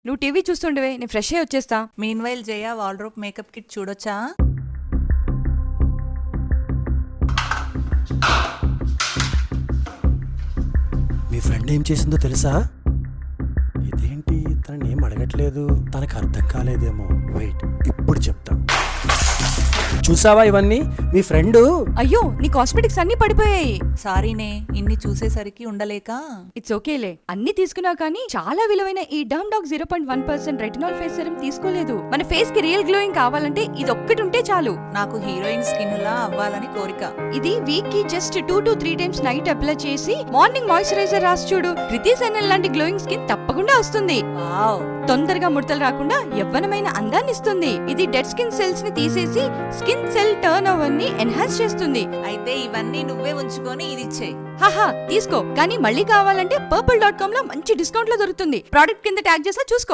నువ్వు టీవీ చూస్తుండవే, నేను ఫ్రెష్ అయ్యి వచ్చేస్తా. మీన్వైల్ జయ వాల్డ్రోబ్ మేకప్ కిట్ చూడొచ్చా? మీ ఫ్రెండ్ ఏం చేసిందో తెలుసా? ఇదేంటి తనని ఏం అడగట్లేదు, తనకు అర్థం కాలేదేమో. వెయిట్, ఇప్పుడు చెప్తా. చూసావా ఇవన్నీ? మీ ఫ్రెండ్ అయ్యో, నీ కాస్మెటిక్స్ అన్ని పడిపోయాయి. సారీనే, ఇన్ని చూసేసరికి ఉండలేక. ఇట్స్ ఓకేలే. అన్ని తీసుకున్నావు కానీ చాలా విలువైన ఈ డర్మ్ డాక్ 0.1% రెటినాల్ ఫేస్ సెరం తీసుకోలేదు. మన ఫేస్ కి రియల్ గ్లోయింగ్ కావాలంటే ఇది ఒక్కటి ఉంటే చాలు. నాకు హీరోయిన్ స్కిన్ లా అవ్వాలని కోరిక. ఇది వీక్ కి just 2 to 3 times night apply చేసి మార్నింగ్ మాయిశ్చరైజర్ రాసి చూడు. కృతి సెనల్ లాంటి గ్లోయింగ్ స్కిన్ తప్పకుండా వస్తుంది. వావ్, తొందరగా ముడతలు రాకుండా యవ్వనమైన అందాన్ని ఇస్తుంది. ఇది డెడ్ స్కిన్ సెల్స్ ని తీసేసి స్కిన్ సెల్ టర్న్ ఓవర్ ని ఎన్హాన్స్ చేస్తుంది. అయితే ఇవన్నీ నువ్వే ఉంచుకొని ఇది ఇచ్చేయి. హాహా, తీసుకో. కానీ మళ్ళీ కావాలంటే purple.com లో మంచి డిస్కౌంట్ లో దొరుకుతుంది. ప్రోడక్ట్ కింద ట్యాగ్ చేసా, చూసుకో.